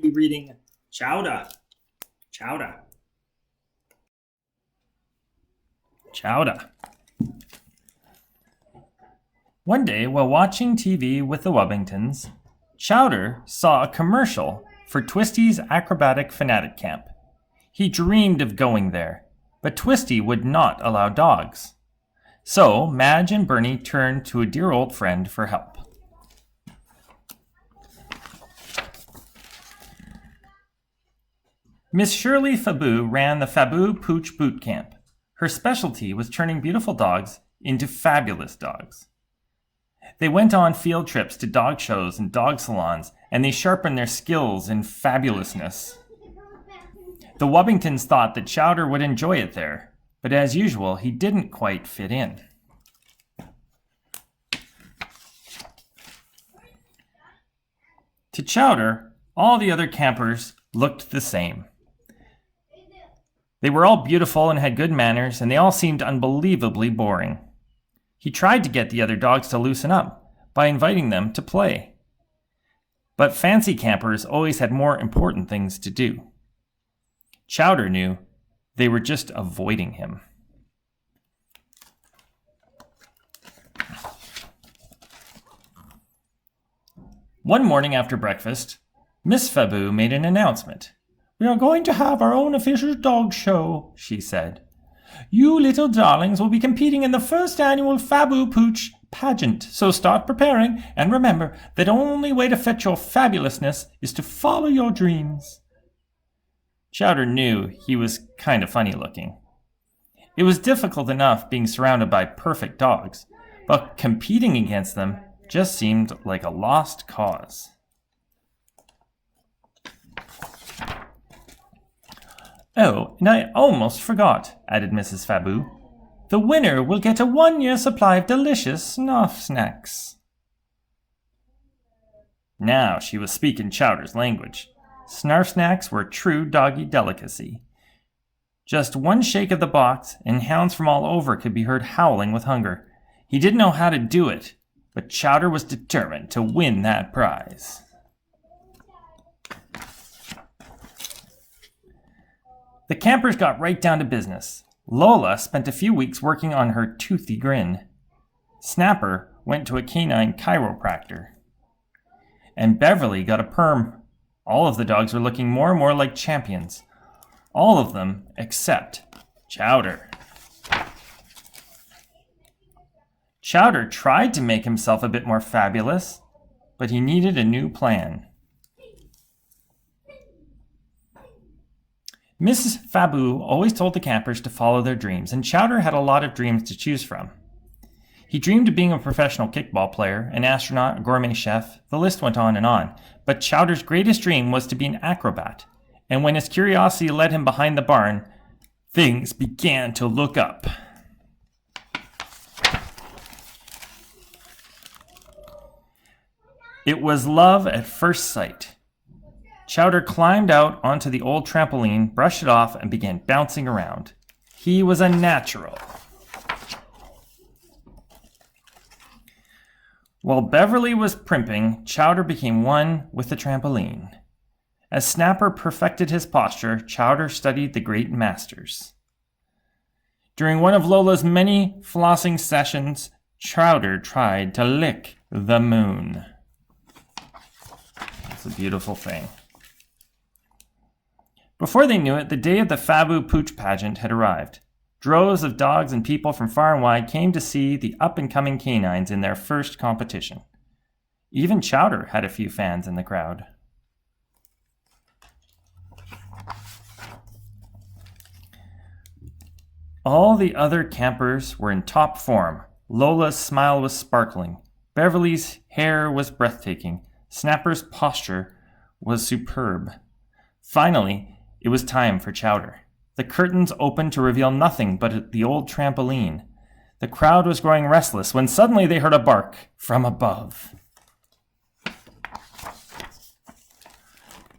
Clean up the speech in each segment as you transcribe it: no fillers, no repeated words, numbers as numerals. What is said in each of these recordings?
be reading Chowder. Chowder. Chowder. One day, while watching TV with the Wubbingtons, Chowder saw a commercial for Twisty's Acrobatic Fanatic Camp. He dreamed of going there, but Twisty would not allow dogs. So, Madge and Bernie turned to a dear old friend for help. Miss Shirley Faboo ran the Faboo Pooch Boot Camp. Her specialty was turning beautiful dogs into fabulous dogs. They went on field trips to dog shows and dog salons, and they sharpened their skills in fabulousness. The Wubbingtons thought that Chowder would enjoy it there, but as usual, he didn't quite fit in. To Chowder, all the other campers looked the same. They were all beautiful and had good manners, and they all seemed unbelievably boring. He tried to get the other dogs to loosen up by inviting them to play. But fancy campers always had more important things to do. Chowder knew they were just avoiding him. One morning after breakfast, Miss Faboo made an announcement. "We are going to have our own official dog show," she said. "You little darlings will be competing in the first annual Faboo Pooch pageant, so start preparing, and remember that the only way to fetch your fabulousness is to follow your dreams." Chowder knew he was kind of funny looking. It was difficult enough being surrounded by perfect dogs, but competing against them just seemed like a lost cause. "Oh, and I almost forgot," added Mrs. Faboo. "The winner will get a 1-year supply of delicious snuff snacks." Now she was speaking Chowder's language. Snarf snacks were a true doggy delicacy. Just one shake of the box, and hounds from all over could be heard howling with hunger. He didn't know how to do it, but Chowder was determined to win that prize. The campers got right down to business. Lola spent a few weeks working on her toothy grin. Snapper went to a canine chiropractor. And Beverly got a perm. All of the dogs were looking more and more like champions. All of them except Chowder. Chowder tried to make himself a bit more fabulous, but he needed a new plan. Mrs. Faboo always told the campers to follow their dreams, and Chowder had a lot of dreams to choose from. He dreamed of being a professional kickball player, an astronaut, a gourmet chef. The list went on. But Chowder's greatest dream was to be an acrobat. And when his curiosity led him behind the barn, things began to look up. It was love at first sight. Chowder climbed out onto the old trampoline, brushed it off, and began bouncing around. He was a natural. While Beverly was primping, Chowder became one with the trampoline. As Snapper perfected his posture, Chowder studied the great masters. During one of Lola's many flossing sessions, Chowder tried to lick the moon. It's a beautiful thing. Before they knew it, the day of the Faboo Pooch pageant had arrived. Droves of dogs and people from far and wide came to see the up-and-coming canines in their first competition. Even Chowder had a few fans in the crowd. All the other campers were in top form. Lola's smile was sparkling. Beverly's hair was breathtaking. Snapper's posture was superb. Finally, it was time for Chowder. The curtains opened to reveal nothing but the old trampoline. The crowd was growing restless when suddenly they heard a bark from above.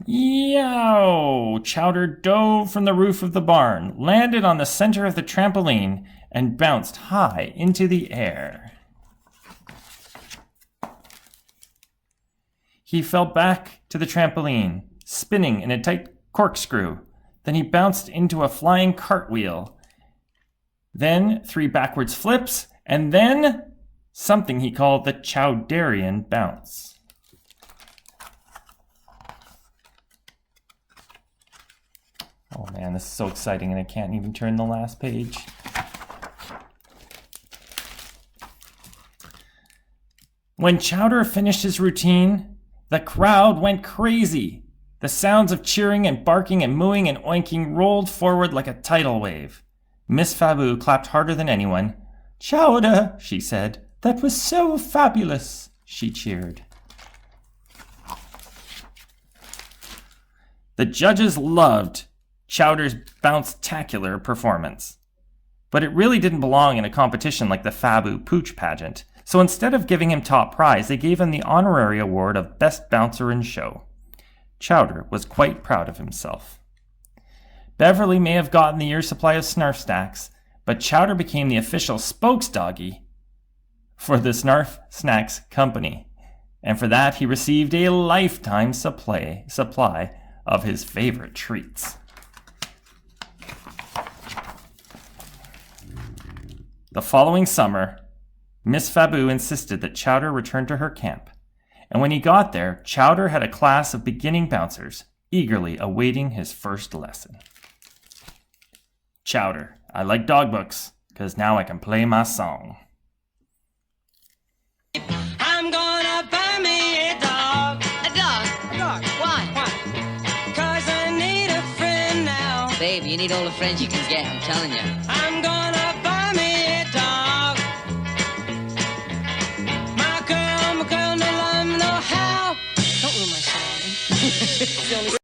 Yow! Chowder dove from the roof of the barn, landed on the center of the trampoline, and bounced high into the air. He fell back to the trampoline, spinning in a tight corkscrew. Then he bounced into a flying cartwheel. Then 3 backwards flips, and then something he called the Chowderian bounce. Oh man, this is so exciting, and I can't even turn the last page. When Chowder finished his routine, the crowd went crazy. The sounds of cheering and barking and mooing and oinking rolled forward like a tidal wave. Miss Fabu clapped harder than anyone. "Chowder," she said. "That was so fabulous," she cheered. The judges loved Chowder's bounce-tacular performance. But it really didn't belong in a competition like the Fabu Pooch pageant. So instead of giving him top prize, they gave him the honorary award of Best Bouncer in Show. Chowder was quite proud of himself. Beverly may have gotten the year's supply of Snarf Snacks, but Chowder became the official spokesdoggy for the Snarf Snacks Company. And for that, he received a lifetime supply of his favorite treats. The following summer, Miss Fabu insisted that Chowder return to her camp. And when he got there, Chowder had a class of beginning bouncers, eagerly awaiting his first lesson. Chowder, I like dog books, 'cause now I can play my song. I'm gonna buy me a dog. A dog? A dog. Why? Why? 'Cause I need a friend now. Babe, you need all the friends you can get, I'm telling you. I'm gonna buy me a dog. My girl, no love, no how. Don't ruin my song. It's the only